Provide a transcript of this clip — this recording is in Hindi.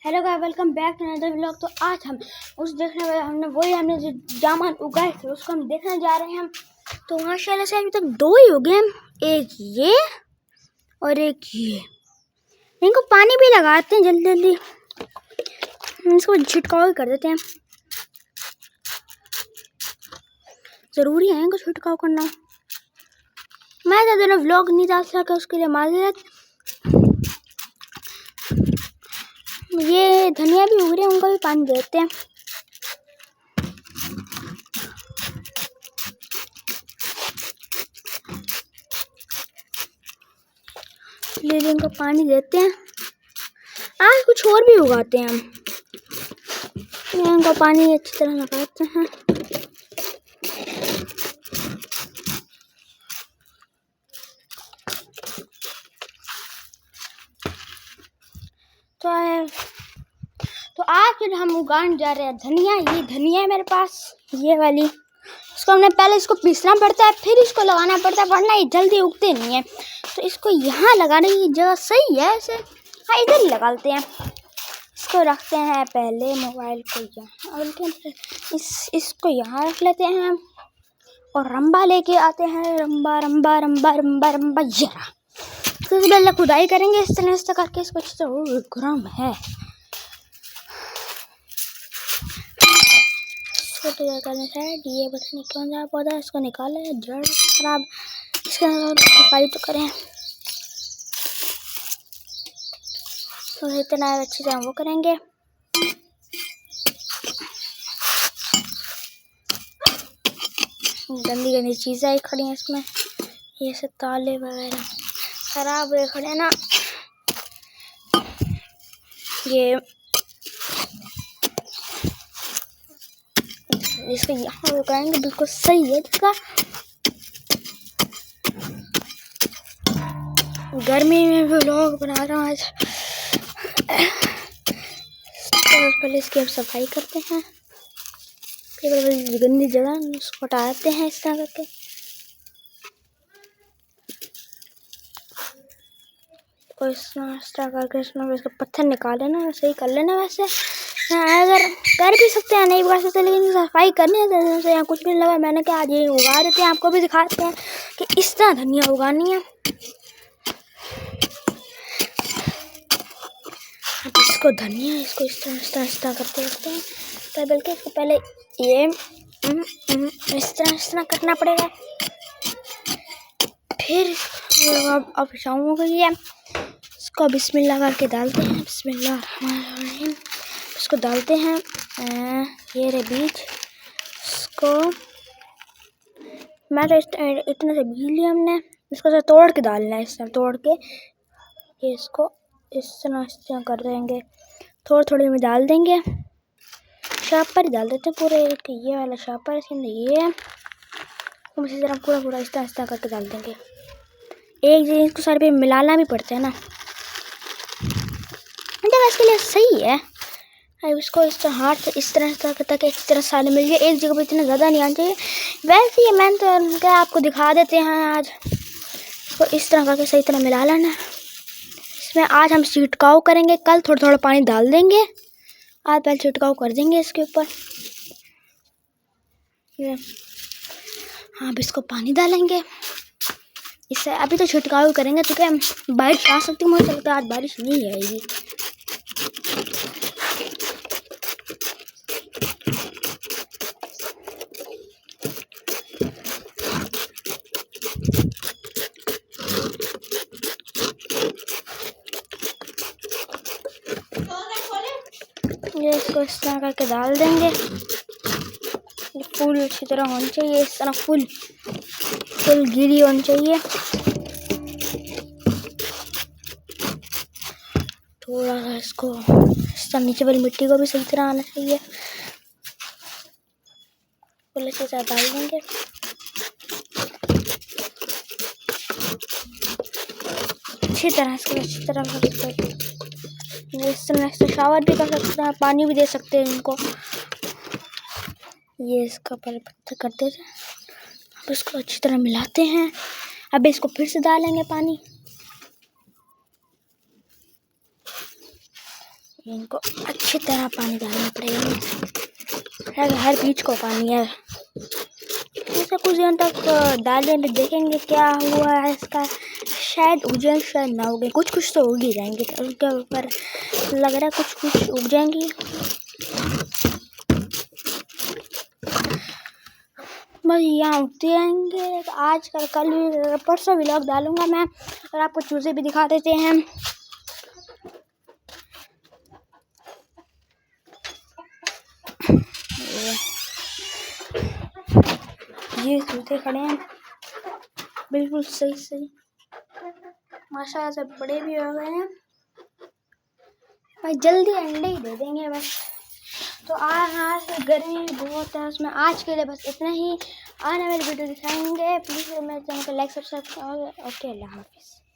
Hello guys, welcome back to another vlog. तो आज हम हमने जो जामुन उगाए थे उसको हम देखने जा रहे हैं हम। तो माशाल्लाह से अभी तक दो ही हो गए हम, एक ये और एक ये। इनको पानी भी लगाते हैं जल्दी जल्दी, इसको छिड़काव भी कर देते हैं। ज़रूरी है इनको छिड़काव करना। मैं ज़्यादा व्लॉग नहीं डाल सका, उसके लिए माजरत। ये धनिया भी उग रहे हैं, उनको भी पानी देते हैं। ले इनको पानी देते हैं। आज कुछ और भी उगाते हैं हम, इनको पानी अच्छी तरह लगाते हैं। तो आज फिर हम उगाने जा रहे हैं धनिया। ये धनिया है मेरे पास, ये वाली। इसको हमने पहले इसको पीसना पड़ता है, फिर इसको लगाना पड़ता है, वरना ये जल्दी उगते नहीं है। तो इसको यहाँ लगाने की जगह सही है ऐसे, हाँ इधर ही लगाते हैं। इसको रखते हैं पहले मोबाइल को यहाँ, और इसको यहाँ रख लेते हैं और रंबा लेके आते हैं। रंबा रंबा रंबा रंबा रंबा जरा तो पहले खुदाई करेंगे इस तरह करके। इसको अच्छी तरह गर्म है, करने से ये पता नहीं क्यों जा पौधा, इसको निकाले जड़ खराब। इसके सफाई तो करें, तो इतना अच्छी तरह वो करेंगे। गंदी गंदी चीज़ें आई खड़ी हैं इसमें, ये सब ताले वगैरह खराब हुए खड़े हैं ना। ये इसको यहाँ रुकाएंगे, बिल्कुल सही है इसका। गर्मी में भी व्लॉग बना रहा हूँ आज। तो पहले इसकी हम सफाई करते हैं, गंदी जगह उसको हटाते हैं इस तरह करके। और इस तरह करके इसमें इसका पत्थर निकाल लेना, सही कर लेना। वैसे अगर कर भी सकते हैं, नहीं उगा सकते, लेकिन सफाई करनी है से कुछ भी लगा। मैंने कहा आज ये उगा देते हैं, आपको भी दिखाते हैं कि इस तरह धनिया उगानी है। अब इसको धनिया इसको इस तरह करते रहते हैं, तो बल्कि इसको पहले ये इस तरह करना पड़ेगा। फिर अब शाम को ये इसको बिस्मिल्लाह करके डालते हैं। बिस्मिल्लाह इसको डालते हैं। ये रहे बीज, इसको मैं तो इतने से बीज लिया हमने। इसको से तोड़ के डालना है, इस तरह तोड़ के ये इसको इस तरह कर देंगे। थोड़ी में डाल देंगे, शार्पर ही डाल देते हैं पूरे। ये वाला शार्पर इसके अंदर ये है, हम इसी तरह पूरा इस तरह करके डाल देंगे। एक जगह इसको सारे पे मिलाना भी पड़ता है ना, मतलब इसके लिए सही है। अब इसको इस तरह हाथ से इस तरह तक एक तरह सारे मिल जाए, एक जगह पे इतना ज़्यादा नहीं आना चाहिए। वैसे ही मैंने तो क्या आपको दिखा देते हैं आज। तो इस तरह करके सही तरह मिला लेना। इसमें आज हम छिड़काव करेंगे, कल थोड़ा पानी डाल देंगे। आज पहले छिड़काव कर देंगे इसके ऊपर। हाँ, अब इसको पानी डालेंगे। इससे अभी तो छिड़काव करेंगे, तो क्या बारिश आ सकती है। मुझे लगता है आज बारिश नहीं आएगी। ये इसको इस तरह करके डाल देंगे। ये फूल अच्छी तरह होनी चाहिए, इस तरह फुल गीली होनी चाहिए। थोड़ा सा इसको इस तरह नीचे वाली मिट्टी को भी सही तरह आना चाहिए। फुल अच्छी तरह डाल देंगे। अच्छी तरह इस तरह शावर भी कर सकते हैं, पानी भी दे सकते हैं इनको। ये इसका पहले पत्थर करते थे, अब इसको अच्छी तरह मिलाते हैं। अब इसको फिर से डालेंगे पानी। इनको अच्छी तरह पानी डालना पड़ेगा, हर बीज को पानी है। ऐसा कुछ दिन तक डालेंगे, देखेंगे क्या हुआ है इसका। शायद उग जाए, शायद ना उगे, कुछ कुछ तो उग ही जाएंगे। उनके ऊपर लग रहा है कुछ कुछ उग जाएंगी। बस यहाँ उगते रहेंगे। आज कल परसों व्लॉग डालूंगा मैं, और आपको चूजे भी दिखा देते हैं। ये चूजे खड़े हैं बिल्कुल सही माशाल्लाह से, बड़े भी हो गए हैं भाई, जल्दी अंडे ही दे देंगे बस। तो आज गर्मी बहुत है उसमें। आज के लिए बस इतना ही। आने वाली वीडियो दिखाएंगे। प्लीज़ मेरे चैनल को लाइक सब्सक्राइब करो। ओके, अल्लाह हाफिज़।